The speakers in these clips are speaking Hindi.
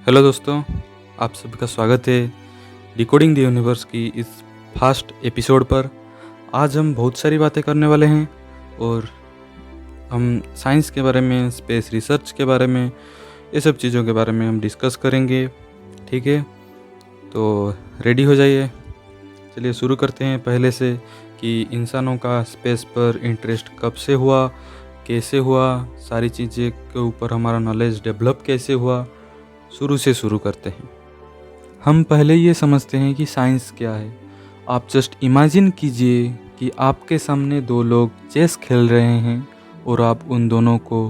हेलो दोस्तों, आप सबका स्वागत है डिकोडिंग द यूनिवर्स की इस फास्ट एपिसोड पर। आज हम बहुत सारी बातें करने वाले हैं और हम साइंस के बारे में, स्पेस रिसर्च के बारे में, ये सब चीज़ों के बारे में हम डिस्कस करेंगे। ठीक है, तो रेडी हो जाइए। चलिए शुरू करते हैं पहले से कि इंसानों का स्पेस पर इंटरेस्ट कब से हुआ, कैसे हुआ, सारी चीज़ें के ऊपर हमारा नॉलेज डेवलप कैसे हुआ। शुरू से शुरू करते हैं। हम पहले ये समझते हैं कि साइंस क्या है। आप जस्ट इमेजिन कीजिए कि आपके सामने दो लोग चेस खेल रहे हैं और आप उन दोनों को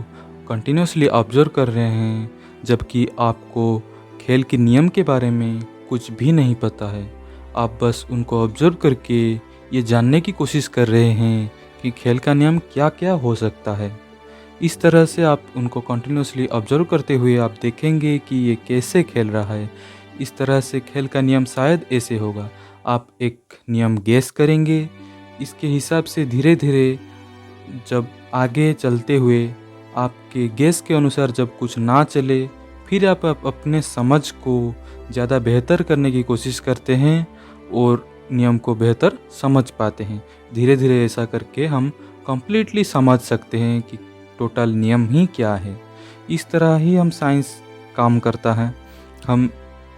कंटिन्यूसली ऑब्जर्व कर रहे हैं, जबकि आपको खेल के नियम के बारे में कुछ भी नहीं पता है। आप बस उनको ऑब्जर्व करके ये जानने की कोशिश कर रहे हैं कि खेल का नियम क्या क्या हो सकता है। इस तरह से आप उनको कंटिन्यूसली ऑब्जर्व करते हुए आप देखेंगे कि ये कैसे खेल रहा है। इस तरह से खेल का नियम शायद ऐसे होगा। आप एक नियम गेस करेंगे, इसके हिसाब से धीरे धीरे जब आगे चलते हुए आपके गेस के अनुसार जब कुछ ना चले, फिर आप अपने समझ को ज़्यादा बेहतर करने की कोशिश करते हैं और नियम को बेहतर समझ पाते हैं। धीरे धीरे ऐसा करके हम कंप्लीटली समझ सकते हैं कि टोटल नियम ही क्या है। इस तरह ही हम साइंस काम करता है। हम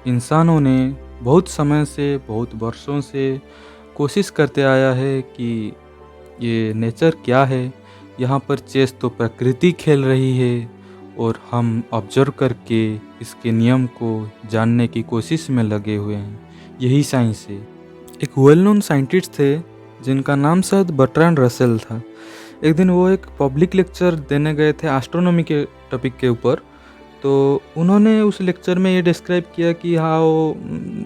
इंसानों ने बहुत समय से, बहुत वर्षों से कोशिश करते आया है कि ये नेचर क्या है। यहाँ पर चेस तो प्रकृति खेल रही है और हम ऑब्जर्व करके इसके नियम को जानने की कोशिश में लगे हुए हैं। यही साइंस है। एक वेल नोन साइंटिस्ट थे जिनका नाम शायद बर्ट्रांड रसेल था। एक दिन वो एक पब्लिक लेक्चर देने गए थे एस्ट्रोनॉमी के टॉपिक के ऊपर। तो उन्होंने उस लेक्चर में ये डिस्क्राइब किया कि हाउ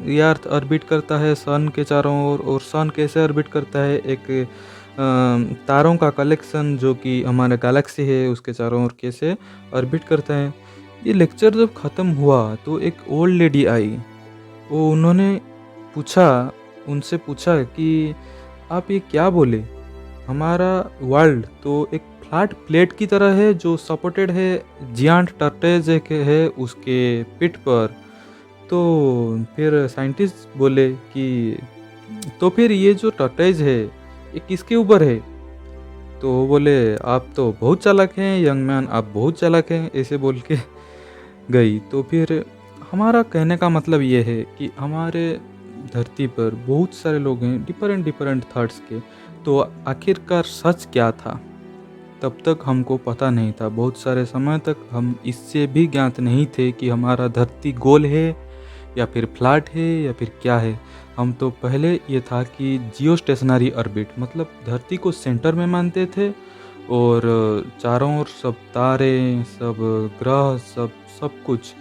ये अर्थ ऑर्बिट करता है सन के चारों ओर, और सन कैसे ऑर्बिट करता है एक तारों का कलेक्शन जो कि हमारा गैलेक्सी है उसके चारों ओर कैसे ऑर्बिट करता है। ये लेक्चर जब ख़त्म हुआ तो एक ओल्ड लेडी आई। वो उन्होंने उनसे पूछा कि आप ये क्या बोले, हमारा वर्ल्ड तो एक फ्लैट प्लेट की तरह है जो सपोर्टेड है जियांट टर्टेज एक है उसके पिठ पर। तो फिर साइंटिस्ट बोले कि तो फिर ये जो टर्टेज है ये किसके ऊपर है। तो वो बोले आप तो बहुत चालाक हैं यंग मैन, आप बहुत चालाक हैं, ऐसे बोल के गई। तो फिर हमारा कहने का मतलब ये है कि हमारे धरती पर बहुत सारे लोग हैं डिफरेंट डिफरेंट थॉट्स के। तो आखिरकार सच क्या था तब तक हमको पता नहीं था। बहुत सारे समय तक हम इससे भी ज्ञात नहीं थे कि हमारा धरती गोल है या फिर फ्लैट है या फिर क्या है। हम तो पहले ये था कि जियो स्टेशनरी ऑर्बिट, मतलब धरती को सेंटर में मानते थे और चारों ओर सब तारे, सब ग्रह, सब सब कुछ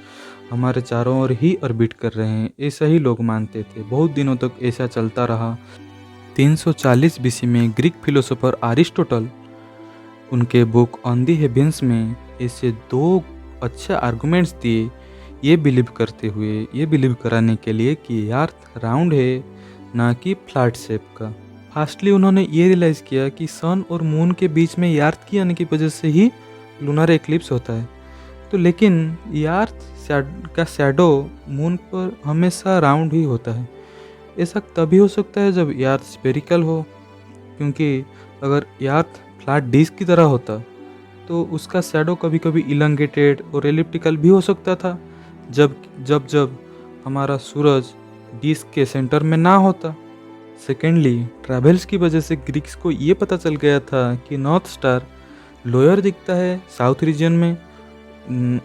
हमारे चारों ओर ही ऑर्बिट कर रहे हैं, ऐसा ही लोग मानते थे। बहुत दिनों तक ऐसा चलता रहा। 340 बीसी में ग्रीक फिलोसोफर अरिस्टोटल उनके बुक ऑन दी हेवेंस में ऐसे दो अच्छे आर्गुमेंट्स दिए, ये बिलीव कराने के लिए कि अर्थ राउंड है ना कि फ्लैट शेप का। फास्टली उन्होंने ये रियलाइज़ किया कि सन और मून के बीच में अर्थ की आने की वजह से ही लूनर एक्लिप्स होता है। तो लेकिन अर्थ का शैडो मून पर हमेशा राउंड ही होता है। ऐसा तभी हो सकता है जब अर्थ स्फेरिकल हो, क्योंकि अगर अर्थ फ्लैट डिस्क की तरह होता तो उसका शैडो कभी कभी इलंगेटेड और एलिप्टिकल भी हो सकता था, जब जब जब हमारा सूरज डिस्क के सेंटर में ना होता। सेकेंडली, ट्रैवल्स की वजह से ग्रीक्स को ये पता चल गया था कि नॉर्थ स्टार लोअर दिखता है साउथ रीजन में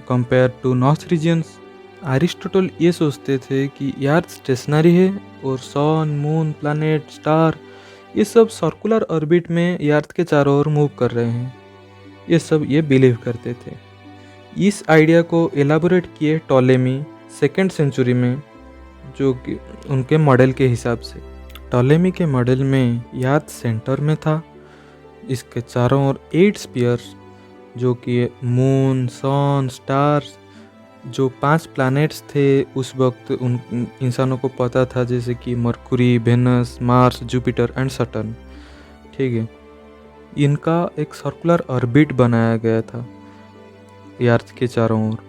compare to north regions. Aristotle ये सोचते थे कि अर्थ स्टेशनरी है और सन, मून, प्लैनेट, स्टार ये सब सर्कुलर ऑर्बिट में अर्थ के चारों ओर मूव कर रहे हैं। ये सब ये बिलीव करते थे। इस आइडिया को एलाबोरेट किए टॉलेमी 2nd सेंचुरी में, जो कि उनके मॉडल के हिसाब से। टॉलेमी के मॉडल में अर्थ सेंटर में था, इसके चारों ओर 8 स्फीयर्स जो कि मून, सन, स्टार्स, जो 5 प्लैनेट्स थे उस वक्त उन इंसानों को पता था, जैसे कि Mercury, Venus, Mars, Jupiter and Saturn. ठीक है, इनका एक सर्कुलर ऑर्बिट बनाया गया था अर्थ के चारों ओर।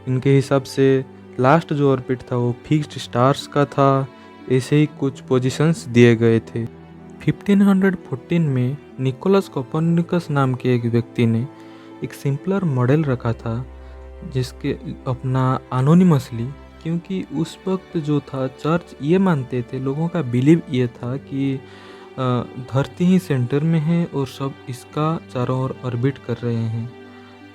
इनके हिसाब से लास्ट जो ऑर्बिट था वो फिक्स्ड स्टार्स का था। ऐसे ही कुछ पोजीशंस दिए गए थे। 1514 में निकोलस कोपर्निकस नाम के एक व्यक्ति ने एक सिंपलर मॉडल रखा था, जिसके अपना एनोनिमसली, क्योंकि उस वक्त जो था चर्च ये मानते थे, लोगों का बिलीव ये था कि धरती ही सेंटर में है और सब इसका चारों ओर ऑर्बिट कर रहे हैं।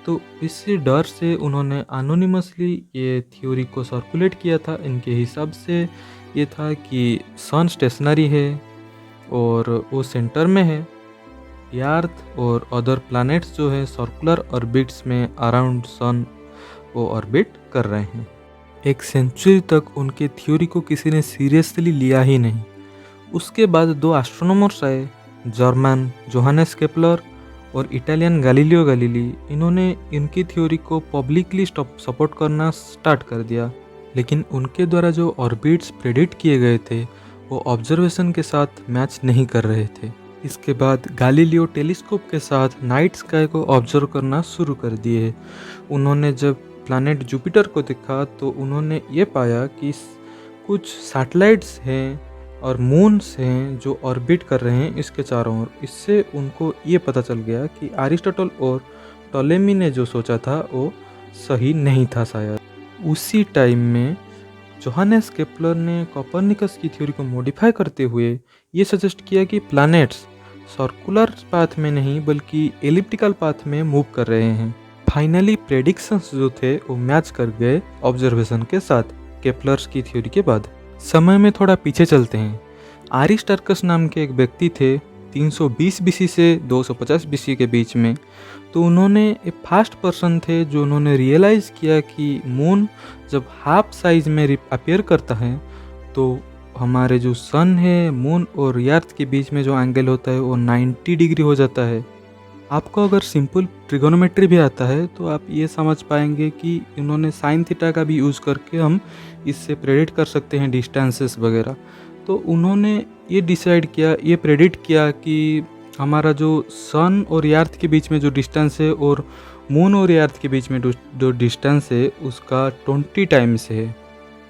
तो इसी डर से उन्होंने एनोनिमसली ये थ्योरी को सर्कुलेट किया था। इनके हिसाब से ये था कि सन स्टेशनरी है और वो सेंटर में है, अर्थ और अदर प्लैनेट्स जो है सर्कुलर ऑर्बिट्स में अराउंड सन वो ऑर्बिट कर रहे हैं। एक सेंचुरी तक उनके थ्योरी को किसी ने सीरियसली लिया ही नहीं। उसके बाद दो एस्ट्रोनॉमर्स आए, जर्मन जोहानेस केपलर और इटालियन गैलीलियो गैलीली। इन्होंने इनकी थ्योरी को पब्लिकली सपोर्ट करना स्टार्ट कर दिया, लेकिन उनके द्वारा जो ऑर्बिट्स प्रेडिक्ट किए गए थे वो ऑब्जर्वेशन के साथ मैच नहीं कर रहे थे। इसके बाद गैलीलियो टेलीस्कोप के साथ नाइट स्काई को ऑब्जर्व करना शुरू कर दिए। उन्होंने जब प्लैनेट जुपिटर को देखा तो उन्होंने ये पाया कि कुछ सैटेलाइट्स हैं और मून्स हैं जो ऑर्बिट कर रहे हैं इसके चारों ओर। इससे उनको ये पता चल गया कि अरिस्टोटल और टॉलेमी ने जो सोचा था वो सही नहीं था शायद। उसी टाइम में जोहानेस केपलर ने कोपर्निकस की थ्योरी को मॉडिफाई करते हुए ये सजेस्ट किया कि प्लैनेट्स सर्कुलर पाथ में नहीं बल्कि एलिप्टिकल पाथ में मूव कर रहे हैं। फाइनली प्रेडिक्शंस जो थे वो मैच कर गए ऑब्जर्वेशन के साथ केपलर्स की थ्योरी के बाद। समय में थोड़ा पीछे चलते हैं। अरिस्टार्कस नाम के एक व्यक्ति थे 320 बीसी से 250 बीसी के बीच में। तो उन्होंने एक फर्स्ट पर्सन थे जो उन्होंने रियलाइज़ किया कि मून जब हाफ साइज में अपीयर करता है तो हमारे जो सन है, मून और अर्थ के बीच में जो एंगल होता है वो 90 डिग्री हो जाता है। आपको अगर सिंपल ट्रिगोनोमेट्री भी आता है तो आप ये समझ पाएंगे कि इन्होंने साइन थीटा का भी यूज़ करके हम इससे प्रेडिक्ट कर सकते हैं डिस्टेंसेस वगैरह। तो उन्होंने ये डिसाइड किया, ये प्रेडिक्ट किया कि हमारा जो सन और अर्थ के बीच में जो डिस्टेंस है और मून और अर्थ के बीच में जो डिस्टेंस है उसका 20 टाइम्स है,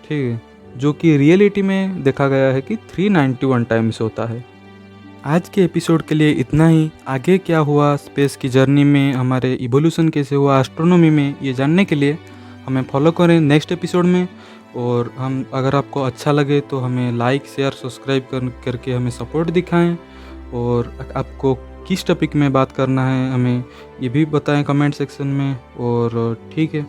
ठीक है, जो कि रियलिटी में देखा गया है कि 391 टाइम्स होता है। आज के एपिसोड के लिए इतना ही। आगे क्या हुआ स्पेस की जर्नी में, हमारे इवोल्यूशन कैसे हुआ एस्ट्रोनॉमी में, ये जानने के लिए हमें फॉलो करें नेक्स्ट एपिसोड में। और हम अगर आपको अच्छा लगे तो हमें लाइक शेयर सब्सक्राइब करके हमें सपोर्ट दिखाएं। और आपको किस टॉपिक में बात करना है हमें ये भी बताएं कमेंट सेक्शन में। और ठीक है।